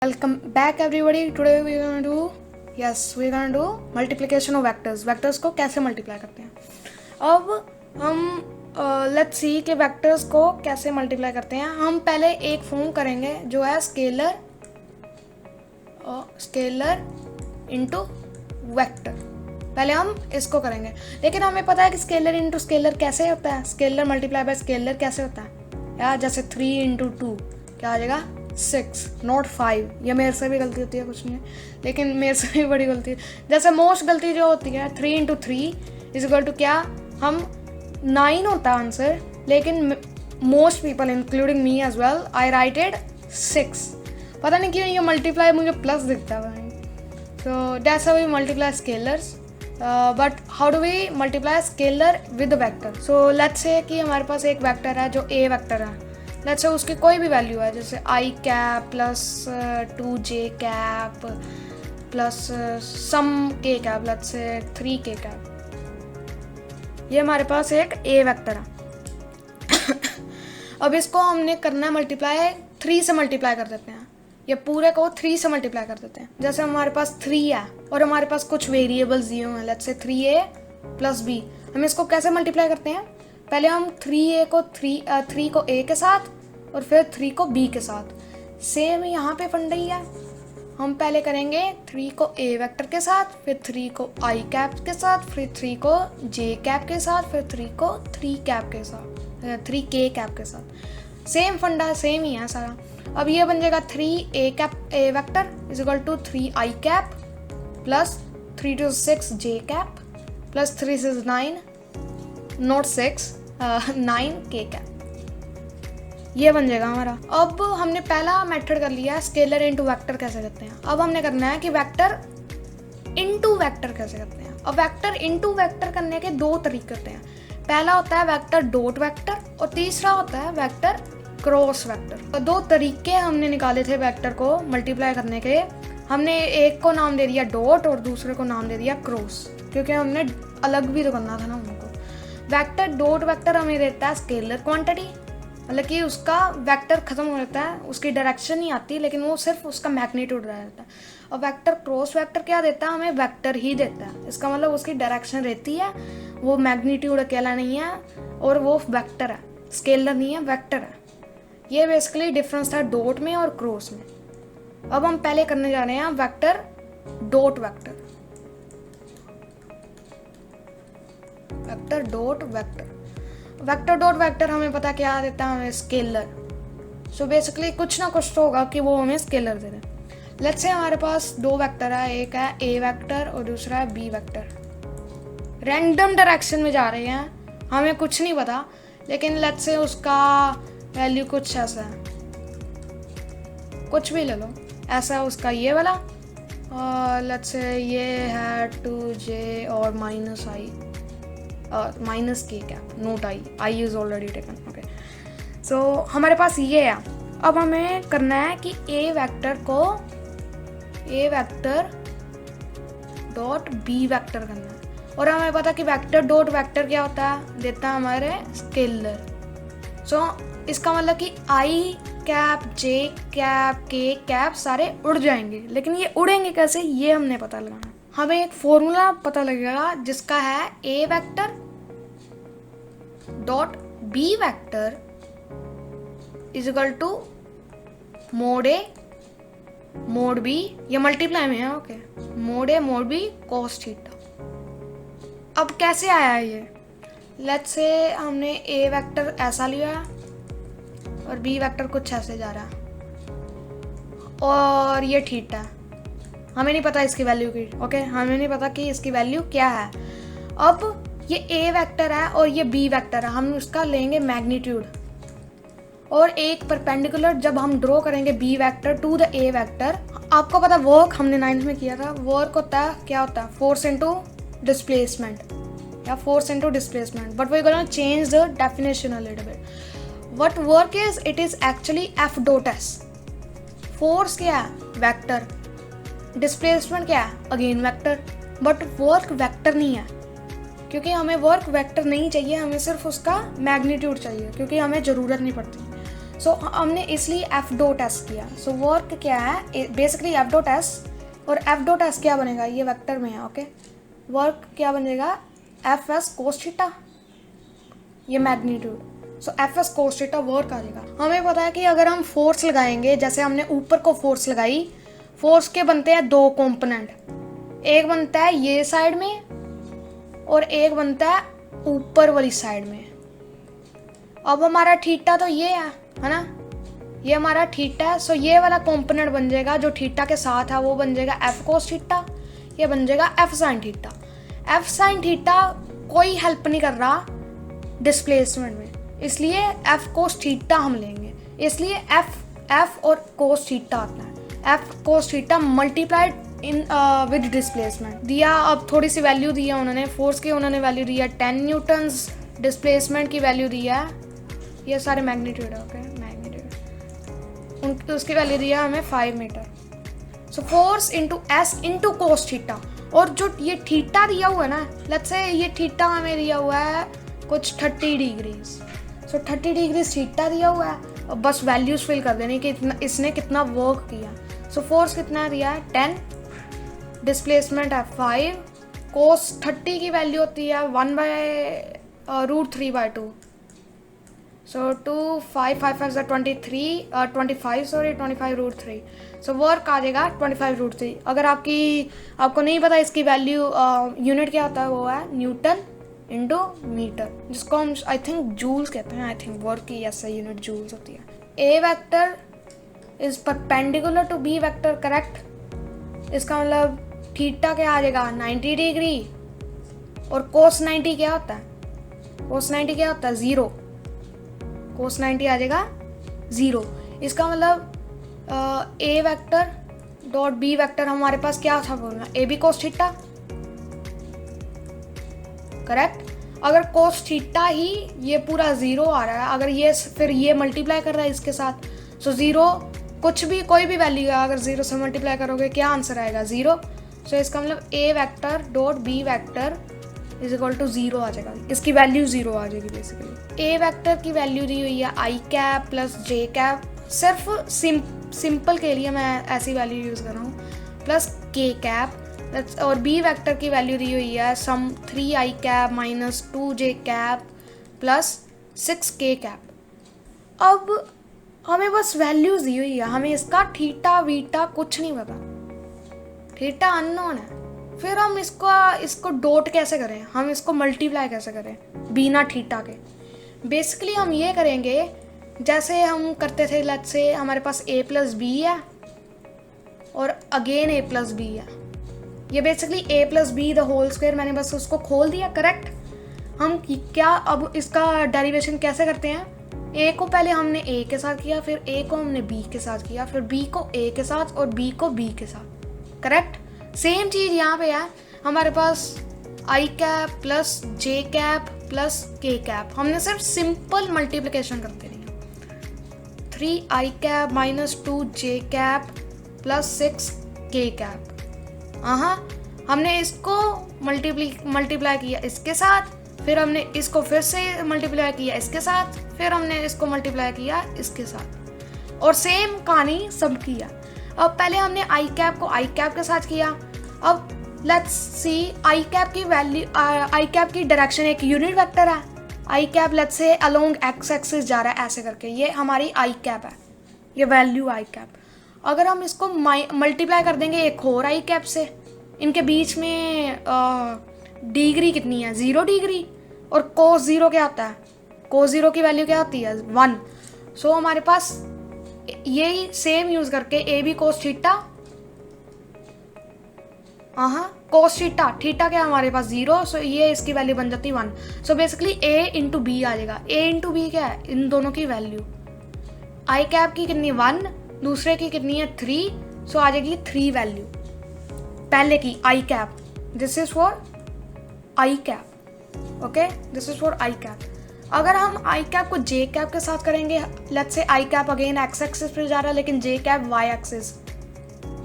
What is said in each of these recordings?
Welcome back everybody. Today we're gonna do multiplication of vectors. Vectors को कैसे multiply करते हैं. अब हम लेट्स सी कि वेक्टर्स को कैसे मल्टीप्लाई करते हैं. हम पहले एक फॉर्म करेंगे जो है स्केलर इनटू वेक्टर. पहले हम इसको करेंगे, लेकिन हमें पता है कि स्केलर इनटू स्केलर कैसे होता है. स्केलर मल्टीप्लाई बाय स्केलर कैसे होता है यार. जैसे 3 इंटू 2 क्या आ जाएगा 6 नॉट 5. ये मेरे से भी गलती होती है, कुछ नहीं है, लेकिन मेरे से भी बड़ी गलती है. जैसे मोस्ट गलती जो होती है 3 इंटू 3 इज इक्वल टू क्या, हम 9 होता है आंसर, लेकिन most people including me as well I writed 6. पता नहीं क्यों ये मल्टीप्लाई मुझे प्लस दिखता है. तो that's how we multiply scalars. But how do we multiply scalar with vector. So let's say कि हमारे पास एक वेक्टर है जो ए वेक्टर है. लेट्स से उसकी कोई भी वैल्यू है, जैसे i cap plus 2j cap plus some k cap, let's से 3k कैप. ये हमारे पास एक ए वेक्टर है. अब इसको हमने करना है मल्टीप्लाई 3 से मल्टीप्लाई कर देते हैं. ये पूरे को 3 से मल्टीप्लाई कर देते हैं. जैसे हमारे पास 3 है और हमारे पास कुछ वेरिएबल्स दिए हुए हैं, let's say 3a plus b. हम इसको कैसे मल्टीप्लाई करते हैं. पहले हम 3 को a के साथ और फिर 3 को b के साथ. सेम यहाँ पे फंडा ही है. हम पहले करेंगे 3 को a वेक्टर के साथ, फिर 3 को i कैप के साथ, फिर 3 को j कैप के साथ, फिर 3 को 3k कैप के साथ. सेम फंडा, सेम ही है सारा. अब ये बन जाएगा 3a vector is equal to 3i cap plus 3 to 6 j cap plus 3 6 9 not 6 9k cap. ये बन जाएगा हमारा. अब हमने पहला मेथड कर लिया है स्केलर इनटू वेक्टर कैसे करते हैं. अब हमने करना है कि वेक्टर इनटू वेक्टर कैसे करते हैं. अब वेक्टर इनटू वेक्टर करने के दो तरीके होते हैं. पहला होता है वेक्टर डॉट वेक्टर और तीसरा होता है वेक्टर क्रॉस वेक्टर. दो तरीके हमने निकाले थे वेक्टर को मल्टीप्लाई करने के. हमने एक को नाम दे दिया डॉट और दूसरे को नाम दे दिया क्रॉस, क्योंकि हमने अलग भी तो करना था ना उनको. वेक्टर डॉट वेक्टर हमें देता है स्केलर क्वांटिटी, मतलब कि उसका वेक्टर खत्म हो जाता है, उसकी डायरेक्शन नहीं आती, लेकिन वो सिर्फ उसका मैग्नीट्यूड रह जाता है. और वेक्टर क्रॉस वेक्टर क्या देता है, हमें वेक्टर ही देता है. इसका मतलब उसकी डायरेक्शन रहती है, वो मैग्नीट्यूड अकेला नहीं है और वो वेक्टर है, स्केलर नहीं है, वेक्टर है. ये बेसिकली डिफरेंस था डॉट में और क्रॉस में. अब हम पहले करने जा रहे हैं vector dot vector. Vector dot vector. Vector dot vector हमें पता क्या देता है, हमें स्केलर. सो बेसिकली कुछ ना कुछ तो होगा कि वो हमें स्केलर दे रहे. लेट्स से हमारे पास दो वेक्टर है, एक है ए वेक्टर और दूसरा है बी वेक्टर. रैंडम डायरेक्शन में जा रहे हैं, हमें कुछ नहीं पता, लेकिन लेट्स से उसका वैल्यू कुछ ऐसा है, कुछ भी ले लो, ऐसा है उसका ये वाला. और लेट्स से ये है 2j और minus k cap note i is already taken. Okay, so हमारे पास ये है. अब हमें करना है कि a vector dot B vector करना है. और हमें पता कि वेक्टर डॉट वेक्टर क्या होता है, देता है हमारे स्केलर. सो इसका मतलब कि आई कैप जे कैप के कैप सारे उड़ जाएंगे, लेकिन ये उड़ेंगे कैसे ये हमने पता लगाना. हमें एक फॉर्मूला पता लगेगा जिसका है ए vector dot B vector is equal to mod A mod B. ये मल्टीप्लाई में है. ओके, मोड ए मोड बी कॉस थीटा. अब कैसे आया ये. लेट्स से हमने ए वेक्टर ऐसा लिया और बी वेक्टर कुछ ऐसे जा रहा है और ये थीटा है. हमें नहीं पता इसकी वैल्यू की. ओके, हमें नहीं पता कि इसकी वैल्यू क्या है. अब ये ए वेक्टर है और ये बी वेक्टर है, हम उसका लेंगे मैग्नीट्यूड और एक परपेंडिकुलर जब हम ड्रॉ करेंगे B vector to the A vector. आपको पता वर्क हमने 9th में किया था. वर्क होता है क्या होता है, फोर्स इनटू डिस्प्लेसमेंट या force into displacement. But we are gonna change the definition a little bit. What work is, it is actually F dot S. Force क्या है, वेक्टर. डिस्प्लेसमेंट क्या है, again vector. But work vector नहीं है, क्योंकि हमें work vector नहीं चाहिए, हमें सिर्फ उसका मैग्नीट्यूड चाहिए, क्योंकि हमें ज़रूरत नहीं पड़ती. सो हमने इसलिए एफ डॉट एस किया। सो वर्क क्या है बेसिकली एफ डॉट एस, और एफ डॉट एस क्या बनेगा, ये वेक्टर में है। ओके, वर्क क्या बनेगा, एफ एस कोस थीटा, ये magnitude. So F S cos theta work आ जाएगा। हमें पता है कि अगर हम फोर्स लगाएंगे, जैसे हमने ऊपर को फोर्स लगाई, फोर्स के बनते हैं दो कंपोनेंट, एक बनता है ये साइड में और एक बनता है ऊपर वाली साइड में। अब हमारा थीटा तो ये है ना, ये हमारा थीटा है। सो ये वाला कंपोनेंट बन जाएगा जो थीटा के साथ है, वो बन जाएगा एफ कोस थीटा, ये बन जाएगा F sine theta. F sine theta कोई हेल्प नहीं कर रहा डिस्प्लेसमेंट में, इसलिए एफ कोस थीटा हम लेंगे, इसलिए एफ और कोस थीटा आता है। F cos theta multiplied in with displacement दिया। अब थोड़ी सी वैल्यू दिया उन्होंने, फोर्स की उन्होंने वैल्यू दिया 10 न्यूटन्स, डिस्प्लेसमेंट की वैल्यू दिया है, ये सारे मैग्नीट्यूड है। ओके, मैग्नीट्यूड उसकी वैल्यू दिया हमें 5 metre. So force into S into cos theta, और जो ये थीटा दिया हुआ है ना, लेट्स से ये थीटा हमें दिया हुआ है कुछ 30 डिग्रीज। सो 30 डिग्रीज थीटा दिया हुआ है, और बस वैल्यूज फिल कर देने कि इतना इसने कितना वर्क किया। सो फोर्स कितना दिया है 10, डिस्प्लेसमेंट है 5, कोस 30 की वैल्यू होती है 1/√3/2। सो 2 5 5 5 25/√3। सो वर्क आ जाएगा 25/√3। अगर आपको नहीं पता इसकी वैल्यू यूनिट क्या होता है, वो है न्यूटन इंटू मीटर, जिसको हम आई थिंक जूल्स कहते हैं। आई थिंक वर्क की ऐसा यूनिट जूल्स होती है। ए vector is perpendicular to b vector, correct. इसका मतलब थीटा क्या आ जाएगा 90 डिग्री, और कोस 90 क्या होता है, कोस 90 क्या होता है 0, कोस 90 आ जाएगा 0। इसका मतलब ए वेक्टर डॉट बी वेक्टर हमारे पास क्या था बोलना, A B cos theta, correct. अगर कोस थीटा ही ये पूरा 0 आ रहा है, अगर ये फिर ये मल्टीप्लाई कर रहा है इसके साथ, सो 0 कुछ भी कोई भी वैल्यू है, अगर 0 से मल्टीप्लाई करोगे क्या आंसर आएगा 0। सो इसका मतलब ए vector dot B vector is equal to 0 आ जाएगा, इसकी वैल्यू 0 आ जाएगी बेसिकली। ए वेक्टर की वैल्यू दी हुई है i cap plus j cap, सिर्फ सिंपल के लिए मैं ऐसी वैल्यू यूज़ कर रहा हूँ, प्लस के कैप। और बी वेक्टर की वैल्यू दी हुई है सम 3 आई कैप माइनस 2 जे कैप प्लस 6 के कैप। अब हमें बस वैल्यूज दी हुई है, हमें इसका थीटा वीटा कुछ नहीं पता, थीटा अननोन है। फिर हम इसको डॉट कैसे करें, हम इसको मल्टीप्लाई कैसे करें बिना थीटा के। बेसिकली हम ये करेंगे जैसे हम करते थे, लेट्स से हमारे पास a प्लस बी है और अगेन a प्लस बी है, ये basically a plus B the whole square, मैंने बस उसको खोल दिया, करेक्ट। हम क्या अब इसका डेरिवेशन कैसे करते हैं, a को पहले हमने a के साथ किया, फिर a को हमने b के साथ किया, फिर b को a के साथ और b को b के साथ, करेक्ट। सेम चीज़ यहाँ पे है, हमारे पास आई cap plus j cap plus के कैप, हमने सिर्फ सिंपल मल्टीप्लिकेशन करते रही। 3 आई कैप माइनस 2 जे कैप प्लस 6 के कैप। हाँ, हमने इसको मल्टीप्लाई किया इसके साथ, फिर हमने इसको फिर से मल्टीप्लाई किया इसके साथ, फिर हमने इसको मल्टीप्लाई किया इसके साथ, और सेम कहानी सब किया। अब पहले हमने आई कैप को आई कैप के साथ किया। अब लेट्स सी आई कैप की वैल्यू, आई कैप की डायरेक्शन एक यूनिट वेक्टर है, आई कैप लेट्स से अलोंग एक्स एक्सिस जा रहा है ऐसे करके, ये हमारी आई कैप है, ये वैल्यू आई कैप। अगर हम इसको मल्टीप्लाई कर देंगे एक और आई कैप से, इनके बीच में डिग्री कितनी है 0 डिग्री, और कोस 0 क्या होता है, कोस 0 की वैल्यू क्या होती है 1। सो हमारे पास यही सेम यूज करके A B cos theta, cos theta, theta क्या हमारे पास 0, सो ये इसकी वैल्यू बन जाती 1। So basically a into b आ जाएगा, a इंटू बी क्या है, इन दोनों की वैल्यू, आई कैप की कितनी 1, दूसरे की कितनी है 3, सो आ जाएगी 3 वैल्यू पहले की i cap, this is for i cap, okay, this is for i cap. अगर हम आई कैप को जे कैप के साथ करेंगे, let's say I cap again x axis पे जा रहा है, लेकिन जे कैप वाई एक्सिस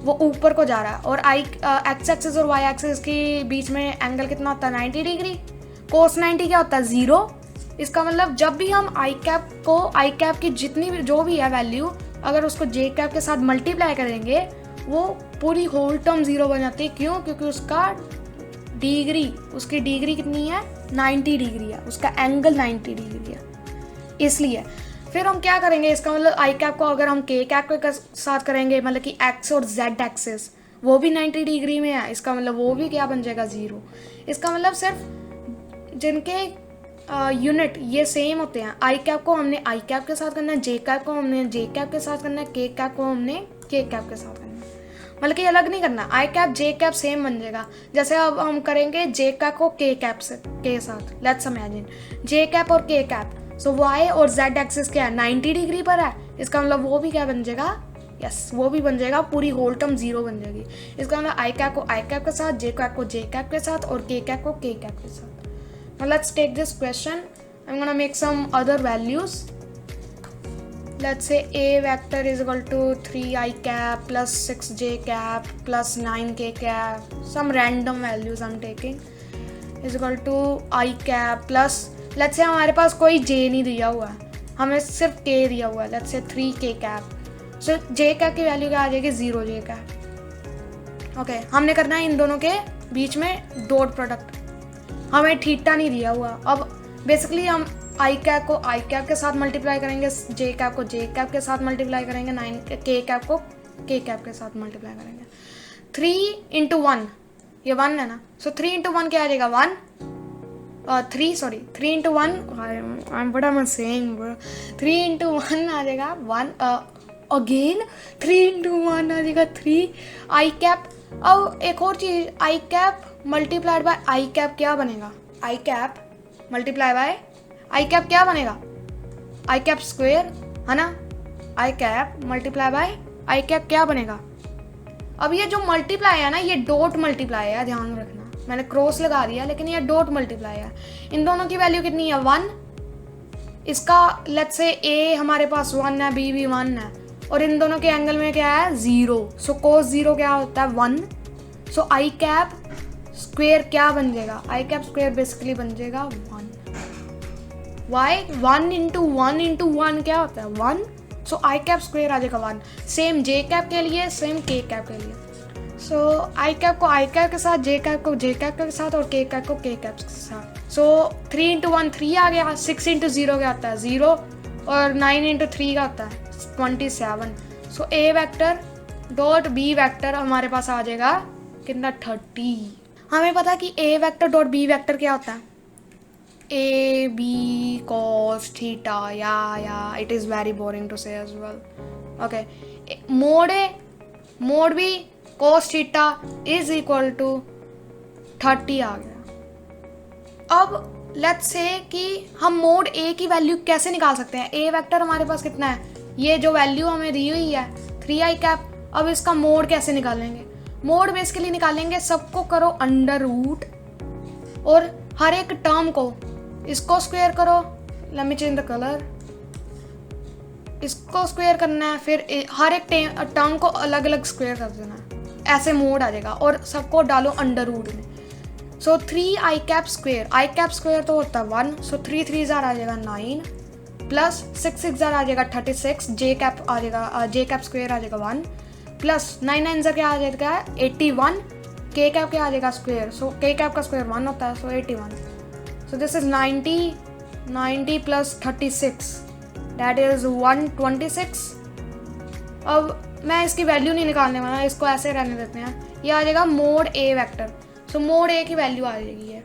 वो ऊपर को जा रहा है, और आई एक्स एक्सिस और वाई एक्सिस के बीच में एंगल कितना होता है 90 डिग्री। कोस 90 क्या होता है 0, इसका मतलब जब भी हम आई कैप की जितनी भी जो भी है वैल्यू, अगर उसको जे कैप के साथ मल्टीप्लाई करेंगे वो पूरी होल टर्म 0 बन जाती है। क्यों? क्योंकि उसकी डिग्री कितनी है? 90 डिग्री है, उसका एंगल 90 डिग्री है, इसलिए। फिर हम क्या करेंगे, इसका मतलब आई कैप को अगर हम के कैप के साथ करेंगे, मतलब कि एक्स और जेड एक्सिस वो भी 90 डिग्री में है, इसका मतलब वो भी क्या बन जाएगा? 0। इसका मतलब सिर्फ जिनके यूनिट ये सेम होते हैं, आई कैप को हमने आई कैप के साथ करना है, जे कैप को हमने जे कैप के साथ करना है, के कैप को हमने के कैप के साथ करना है, मतलब कि अलग नहीं करना। आई कैप जे कैप सेम बन जाएगा। जैसे अब हम करेंगे जे कैप को के कैप से के साथ, लेट्स इमेजिन जे कैप और के कैप, सो वाई और जेड एक्सिस क्या है? 90 डिग्री पर है, इसका मतलब वो भी क्या बन जाएगा? यस, वो भी बन जाएगा, पूरी होल टर्म 0 बन जाएगी। इसका मतलब आई कैप को आई कैप के साथ, जे कैप को जे कैप के साथ और के कैप को के कैप के साथ। Now let's take this question. I'm gonna make some other values. Let's say a vector is equal to 3i cap plus 6j cap plus 9k cap. Some random values I'm taking is equal to I cap plus, let's say हमारे पास कोई j नहीं दिया हुआ है, हमें सिर्फ k दिया हुआ है, let's say 3k cap. So j cap की वैल्यू क्या आ जाएगी? 0j cap. ओके, हमने करना है इन दोनों के बीच में डॉट प्रोडक्ट, हमें थीटा नहीं दिया हुआ। अब बेसिकली हम आई कैप को आई कैप के साथ मल्टीप्लाई करेंगे, जे कैप को जे कैप के साथ मल्टीप्लाई करेंगे, के कैप को के कैप के साथ मल्टीप्लाई करेंगे। 3 into 1, ये 1 है ना, सो 3 into 1 क्या आ जाएगा? 1 3 into 1 what am I saying bro? 3 into 1 आ जाएगा 1, अगेन 3 into 1 आ जाएगा 3 आई कैप। अब एक और चीज, i cap multiplied by i cap क्या बनेगा? I cap multiply by i cap क्या बनेगा? आई कैप स्क्वायर, है ना। I cap multiply by i cap क्या बनेगा? अब ये जो मल्टीप्लाई है ना, ये डॉट मल्टीप्लाई है, ध्यान रखना, मैंने क्रॉस लगा दिया लेकिन ये डॉट मल्टीप्लाई है। इन दोनों की वैल्यू कितनी है? 1। इसका लेट्स से ए हमारे पास 1 है, बी भी 1 है, और इन दोनों के एंगल में क्या है? 0। सो cos 0 क्या होता है? 1। सो आई कैप स्क्वायर क्या बन जाएगा? आई कैप स्क्वायर बेसिकली बन जाएगा 1। वाई 1 into 1 into 1 क्या होता है? 1। सो आई कैप स्क्वायर आ जाएगा 1। सेम जे कैप के लिए, सेम के कैप के लिए। सो आई कैप को आई कैप के साथ, जे कैप को जे कैप के साथ और के कैप को के कैप के साथ। सो 3 into 1 3 आ गया, 6 into 0 क्या होता है? 0, और 9 into 3 का होता है 27। सो a vector dot B vector हमारे पास आ जाएगा कितना? 30। हमें पता है कि a vector dot B vector क्या होता है? ए बी कॉस थीटा, या it is very boring to say as well. Okay, mod A mod b cos theta is equal to 30 आ गया। अब लेट्स से कि हम मोड ए की वैल्यू कैसे निकाल सकते हैं? ए वेक्टर हमारे पास कितना है? ये जो वैल्यू हमें दी हुई है 3i कैप। अब इसका मोड कैसे निकालेंगे? मोड बेसिकली निकालेंगे, सबको करो अंडर रूट और हर एक टर्म को इसको स्क्वायर करो। Let me change the colour. इसको स्क्वायर करना है, फिर हर एक टर्म को अलग अलग स्क्वायर कर देना है, ऐसे मोड आ जाएगा, और सबको डालो अंडर रूट में। सो 3i कैप स्क्वायर, आई कैप स्क्वायर तो होता है 1, सो 3 3 आ जाएगा 9 प्लस 6 6 आ जाएगा 36, जे कैप आ जाएगा, जे कैप स्क्वायर आ जाएगा 1 प्लस 9 9 क्या आ जाएगा 81, के कैप क्या आ जाएगा? स्क्वायर। सो के कैप का स्क्वायर 1 होता है, सो 81। So this is 90 plus 36 that is 126। अब मैं इसकी वैल्यू नहीं निकालने वाला, इसको ऐसे रहने देते हैं। ये आ जाएगा mod a vector. So mod a की वैल्यू आ जाएगी ये।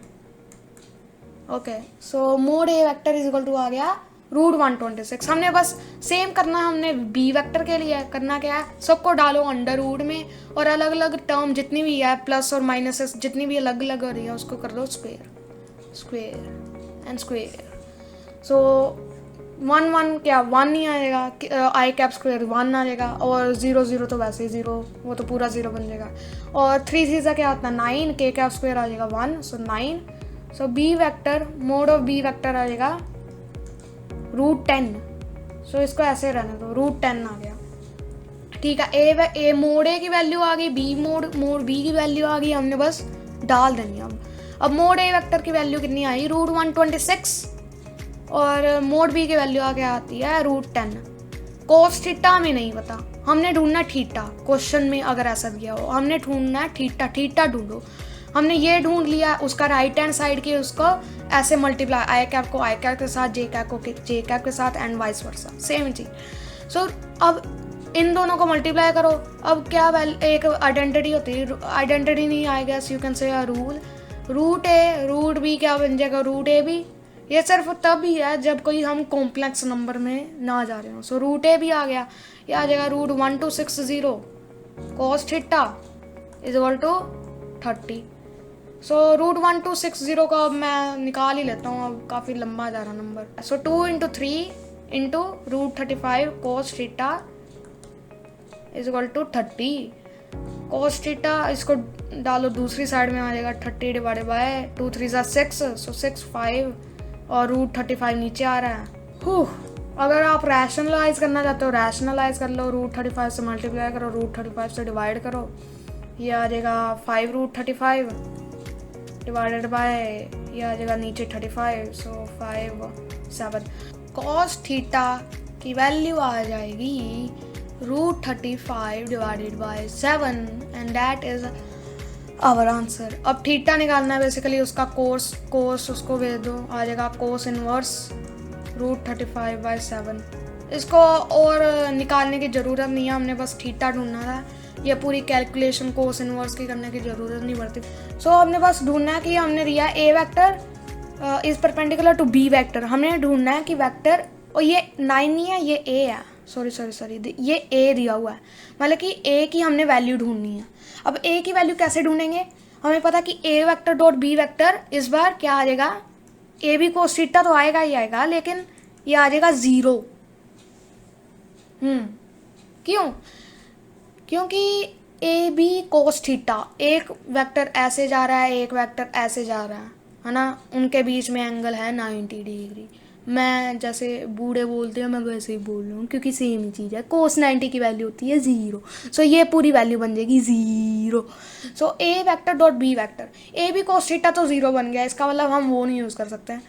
Okay, so mod a vector is equal to आ गया √126। हमने बस सेम करना है, हमने बी वेक्टर के लिए करना क्या है? सबको डालो अंडर रूट में, और अलग अलग टर्म जितनी भी है प्लस और माइनस जितनी भी अलग अलग हो रही है उसको कर दो स्क्वायर एंड स्क्वायर। सो 1 1 क्या 1 ही आएगा, आई कैप स्क्वायर 1 आ जाएगा, और 0 0 तो वैसे ही 0, वो तो पूरा 0 बन जाएगा, और 3 3 क्या होता है 9, के कैप स्क्वायर आ जाएगा 1, so 9। So b vector mod of b vector आ जाएगा √10। सो इसको ऐसे रहने दो, √10 आ गया। ठीक है, ए मोड ए की वैल्यू आ गई, बी मोड बी की वैल्यू आ गई, हमने बस डाल देनी है। अब मोड ए वेक्टर की वैल्यू कितनी आई? √126, और मोड बी की वैल्यू आगे आती है √10। कोस थीटा हमें नहीं पता, हमने ढूंढना थीटा। क्वेश्चन में अगर ऐसा दिया हो हमने ढूंढना है थीटा, थीटा ढूंढो। हमने ये ढूंढ लिया, उसका राइट हैंड साइड की उसको ऐसे मल्टीप्लाई, आई कैप को आई कैप के साथ, जे कैप को जे कैप के साथ एंड वाइस वर्सा, सेम चीज। सो अब इन दोनों को मल्टीप्लाई करो। अब क्या एक आइडेंटिटी होती है, आइडेंटिटी नहीं I guess you can say rule, √a √b क्या बन जाएगा √ab। ये सिर्फ तब ही है जब कोई हम कॉम्प्लेक्स नंबर में ना जा रहे हो। सो √a भी आ गया, ये आ जाएगा √1260 cos theta is equal to 30। So √1260 का अब मैं निकाल ही लेता हूँ, अब काफ़ी लंबा जा रहा नंबर। So 2 × 3 × √35 cos theta is equal to 30। cos theta इसको डालो दूसरी साइड में आ जाएगा 30 डिवाइडेड बाय 2 3 6, सो 6 5 और √35 नीचे आ रहा है। अगर आप रैशनलाइज करना चाहते हो रैशनलाइज कर लो, √35 से मल्टीप्लाई करो, √35 से डिवाइड करो, ये आ जाएगा 5√35 डिवाइडेड बाय ये आ जाएगा नीचे 35, सो 5 7। cos थीटा की वैल्यू आ जाएगी √35 divided by 7 and that is our answer. अब थीटा निकालना है बेसिकली, उसका कोस उसको भेज दो, आ जाएगा कोस इनवर्स √35/7। इसको और निकालने की ज़रूरत नहीं है, हमने बस थीटा ढूंढना था। ये पूरी कैलकुलेशन कोस इनवर्स की करने की ज़रूरत नहीं पड़ती। सो हमने बस ढूंढना है कि हमने दिया a vector is perpendicular to b vector. हमने ढूंढना है कि वेक्टर, और ये 9 नहीं है, ये ए है, सॉरी ये ए दिया हुआ है, मतलब कि ए की हमने वैल्यू ढूंढनी है। अब ए की वैल्यू कैसे ढूंढेंगे, हमें पता कि a vector dot B vector इस बार क्या आ जाएगा, ए बी कोस थीटा तो आएगा ही आएगा, लेकिन ये आ जाएगा 0। क्यों? क्योंकि ए बी कोस थीटा, एक वेक्टर ऐसे जा रहा है, एक वेक्टर ऐसे जा रहा है ना, उनके बीच में एंगल है 90 डिग्री। मैं जैसे बूढ़े बोलते हैं मैं वैसे ही बोल रहा हूँ, क्योंकि सेम ही चीज़ है। कोस 90 की वैल्यू होती है 0, सो ये पूरी वैल्यू बन जाएगी 0। So a vector dot B vector, a B cos theta तो 0 बन गया, इसका मतलब हम वो नहीं यूज़ कर सकते हैं।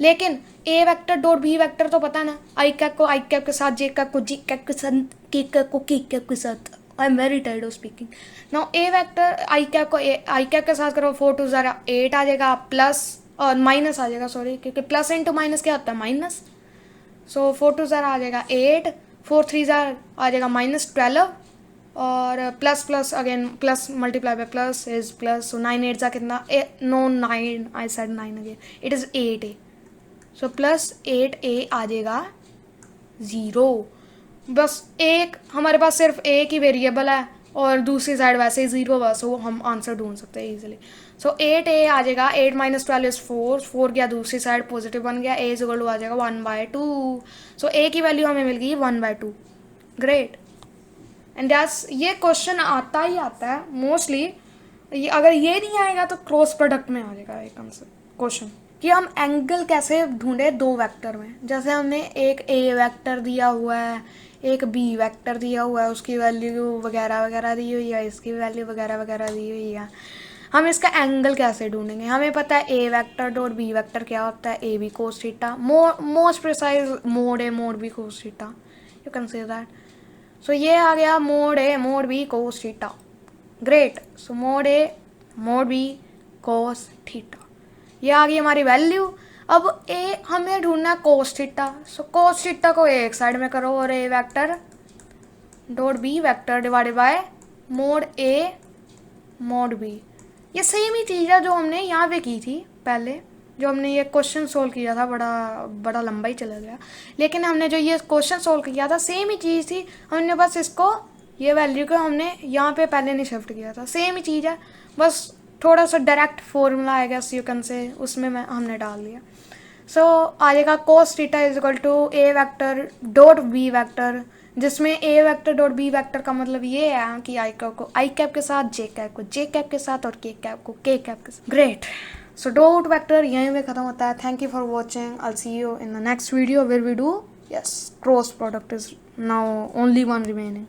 लेकिन ए वेक्टर डॉट बी वेक्टर तो पता ना, आई कैप को आई कैप के साथ, जे कैप को जी कैप के साथ, के कैप को के कैप के साथ। I am very tired of speaking now. A vector I cap को आई कैप के साथ करो, 4 2 8 आ जाएगा, प्लस और माइनस आ जाएगा, सॉरी, क्योंकि प्लस इंटू माइनस क्या होता है, माइनस। सो 4 2 आ जाएगा 8, 4 3 आ जाएगा -12, और plus plus again plus multiply by plus is plus. So 9 8 कितना, no 9, I said 9 again, it is 8a। So plus 8a आ जाएगा 0। बस एक हमारे पास सिर्फ एक ही वेरिएबल है और दूसरी साइड वैसे ही 0, बस वो हम आंसर ढूंढ सकते हैं इजीली। सो 8a आ जाएगा, 8 - 12 इज 4, 4 गया दूसरी साइड पॉजिटिव बन गया, a इज इक्वल टू आ जाएगा 1/2। सो a की वैल्यू हमें मिल गई 1/2। ग्रेट। एंड दैट्स, ये क्वेश्चन आता ही आता है मोस्टली। अगर ये नहीं आएगा तो क्रॉस प्रोडक्ट में आ जाएगा एक क्वेश्चन, कि हम एंगल कैसे ढूंढे दो वेक्टर में। जैसे हमने एक ए वेक्टर दिया हुआ है, एक बी वेक्टर दिया हुआ है, उसकी वैल्यू वगैरह वगैरह दी हुई है, इसकी वैल्यू वगैरह वगैरह दी हुई है। हम इसका एंगल कैसे ढूंढेंगे, हमें पता है ए वेक्टर डॉट बी वेक्टर क्या होता है, A B cos theta, most precise mod A mod B cos theta, you can say that. So ये आ गया मोड ए mod B cos theta. Great. So mod ए मोड बी कोस थीटा, ये आ गई हमारी वैल्यू। अब ए हमें ढूंढना है कोस थीटा। सो कोस थीटा को एक साइड में करो और A vector dot B vector divided by mod A mod B. ये सेम ही चीज़ है जो हमने यहाँ पे की थी पहले, जो हमने ये क्वेश्चन सोल्व किया था, बड़ा लंबा ही चला गया, लेकिन हमने जो ये क्वेश्चन सोल्व किया था सेम ही चीज़ थी। हमने बस इसको, ये वैल्यू को हमने यहाँ पे पहले नहीं शिफ्ट किया था, सेम ही चीज़ है, बस थोड़ा सा डायरेक्ट फॉर्मूला आएगा यू कैन से, उसमें हमने डाल दिया। सो आ जाएगा cos theta is equal to A vector dot B vector, जिसमें A vector dot B vector का मतलब ये है कि आई कैप को आई कैप के साथ, जे कैप को जे कैप के साथ, और के कैप को के कैप के साथ। ग्रेट। सो डॉट वेक्टर यहीं पे खत्म होता है। Thank you for watching. I see you in the next video where we do cross product is now only one remaining.